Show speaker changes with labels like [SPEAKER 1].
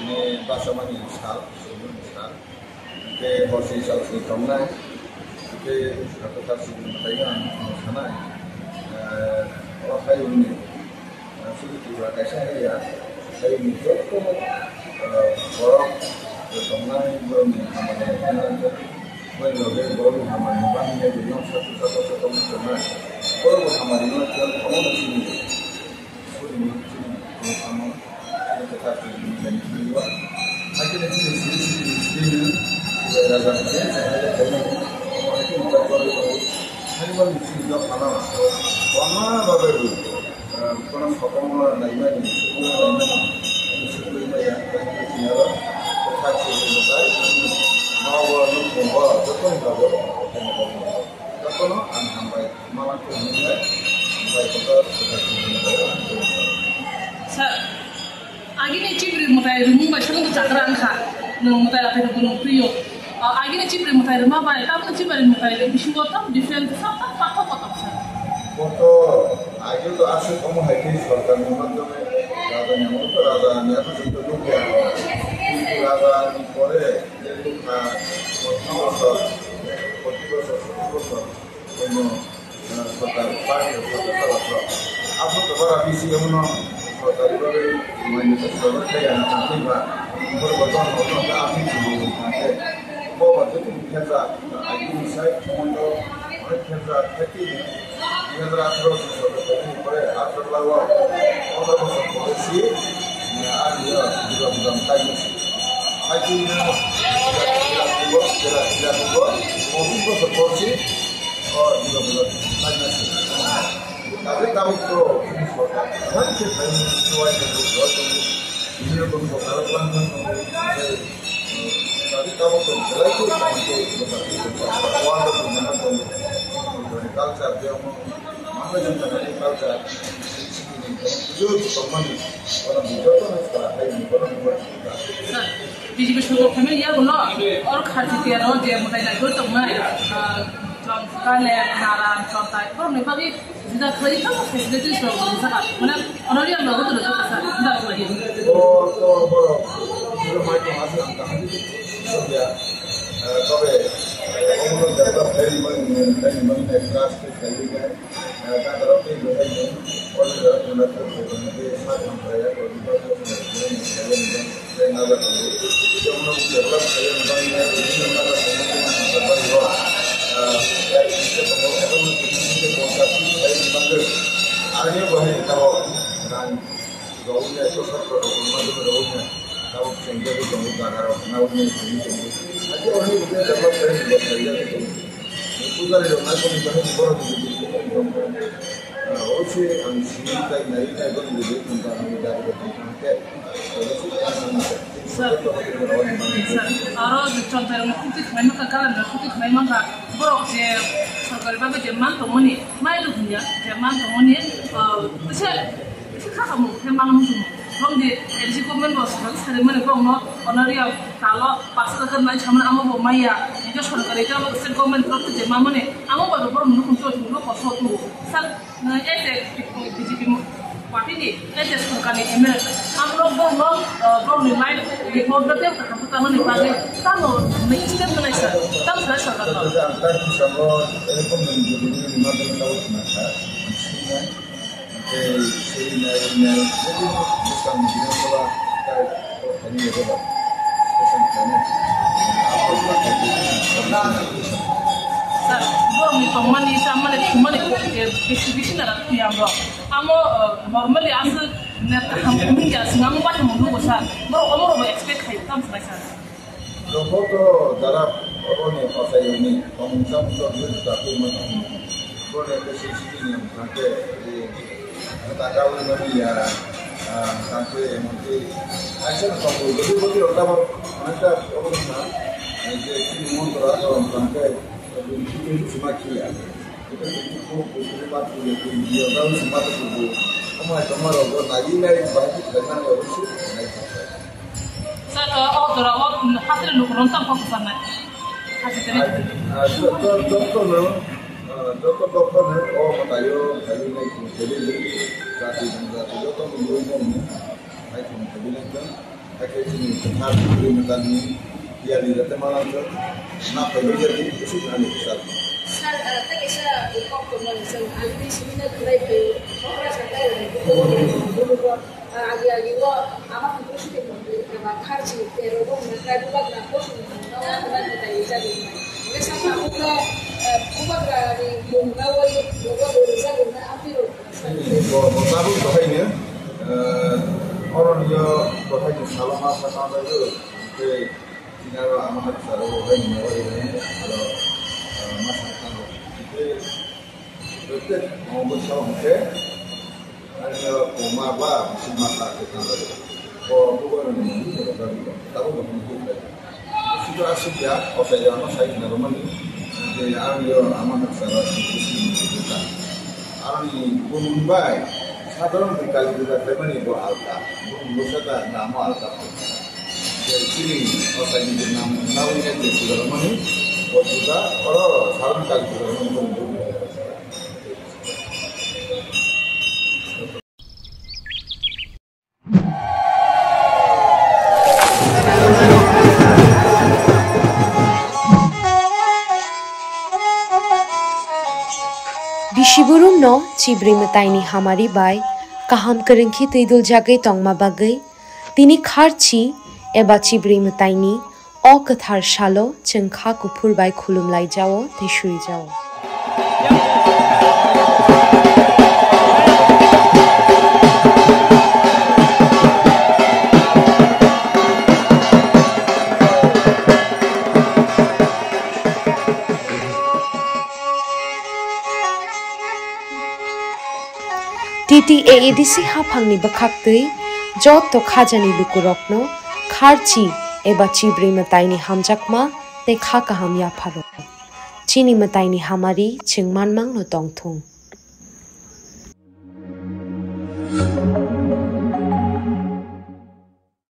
[SPEAKER 1] Ini pasaman install, ke posisi salsi kamna, ke atau salsi mereka sana, orang kayu ini, sudah juga kasih ya, kayu ini tu, orang kamna belum aman, belum lagi belum aman, bukan dia jadi satu kamna, belum aman itu kalau kamu di sini, sudah kamu tetapi dan kedua akhirnya ini dalam saya itu bukan sudah lama baru kalau sekolah lainnya di sekolah yang kita tetapi sebentar mau lupa betul kalau sampai malam ini sampai
[SPEAKER 2] kita Agini cipri mutai rumung bacang cakran kha, nung mutai apa itu gunung priyo. Agini cipri mutai rumah baik, kamu cipri mutai isu kotor, different apa kotor sah.
[SPEAKER 1] Kotor, agi itu asal kamu haji sorkan memang tu, raga nyamu tu raga niat tu itu juga. Itu raga ni kore, jadi kotor, kamu sorkan pakai sorkan. Apa tu baru bisi kamu Tadi baru main di sekolah saya nanti pak, berbetul betul api sih nanti. Bawa tu kerja, lagi saya kondo, orang kerja hati, kerja terus seperti ini. After lawa, orang masuk polisi, ya ada juga bukan kayu. Haji ni tidak buat, office masuk polisi, oh juga bukan kayu. Tapi tahu tu, mana kita ini semua itu ini pun kalau pelanggan tapi tahu tu, kalau itu orang tu mana pun dari culture dia mana yang dari culture itu teman orang itu tu sekarang ini orang buat.
[SPEAKER 2] Biji biji kami ya guna orang kerja dia orang dia mulai nak kerja mana contohnya naran contoh kalau mereka ni sudah kerja kan fasilitas baru sangat mana orang yang baru tu dah besar dah lagi.
[SPEAKER 1] Oh baru macam asal angkat sudah tapi orang dapat dari mana kelas sekali kan kalau itu orang dapat dari sana sampai ya kalau saya nak tahu yang mana dapat saya nak ini mana Artinya boleh kalau dan gaulnya itu satu rumah itu gaulnya tahu sehingga itu gaulnya kalau gaulnya ini aja orang itu dapat dari kerja itu itu dari orang itu bukan orang itu oh sih ansih kayak naik kayak begitu tentang dari tentang
[SPEAKER 2] Orang contoh yang kutit memang kekalan dan kutit memang tak borok je kalau bapak zaman temani, mai lu punya zaman temani, itu kamu memang kamu di edisi komen bos kan hari mana kamu orang dia kalau pas kerja cuma amu bawa maya, itu soal kerja kalau sen komen terus zaman mana, amu baru baru menukung tuh kosong tuh, sal di parti ni, ada sekarang ni Amerika. Amro bom ni main di border dia tak kamu tahu ni bagi tahu mesti mana sah, tahu sudah sudah tahu.
[SPEAKER 1] Antar sama telepon menjadi lima tahun masa, jadi bukan di sekolah, ini apa? Pesan
[SPEAKER 2] exhibition ada yang bro amo normally as net hampir ya senang banget mau besar bro expect kayak tam selesai
[SPEAKER 1] foto darah orang yang pasal ini pengusaha untuk tapi mana boleh kesini yang sampai kita tahu ini ya sampai mungkin aja kalau jadi betul kalau nanti orang mana jadi ini motor orang sampai itu semakin ya kita cukup berlipat dia tahu semakin itu kamu orang lagi lagi banyak dengan orang sih
[SPEAKER 2] saya orang hasil lu kurang tak fokus sana hasil
[SPEAKER 1] dokter oh matayo kali ini jadi saat ini dokter menurunkan baik menurunkan pakai ini benar menurunkan ini dia lihat malam tu nak pergi jadi itu nanti besar.
[SPEAKER 3] Sar, tak kisah ikut pemeriksaan ahli sini nak ke orang sampai agi-agi wa amat terus kita kharci terus mereka juga nak pos nak kita bisa di. Mereka sama buka dari bungkawai juga berusaha guna ambil.
[SPEAKER 1] Baru bahaya orang dia bahaya salah masa kanda itu tinggal amat salah bahaya kalau masa kanda itu mau bersama ke ada koma masih masa kanda itu bukan ini tahu betul sudah asik ya saya saya normal jadi amat salah kita orang Mumbai sahabat berkali juga teman itu alta Musada nama alta jadi sini orang ini namanya itu sudah mana juga orang sahabat kali juga
[SPEAKER 4] Bishiburum no cibri mataini hamari bai kaham kerengki tidul jagai tongma bagai tini kharchi eba cibri mataini o kathar shalo chengkha kupur bai khulum lai jao te shui jao TTAADC hapangni bakhaktai jot to khajani lukurokno kharchi eba chibri mataini hamjakma te kha kaham ya pharo chini mataini hamari chingmanmang no tongthung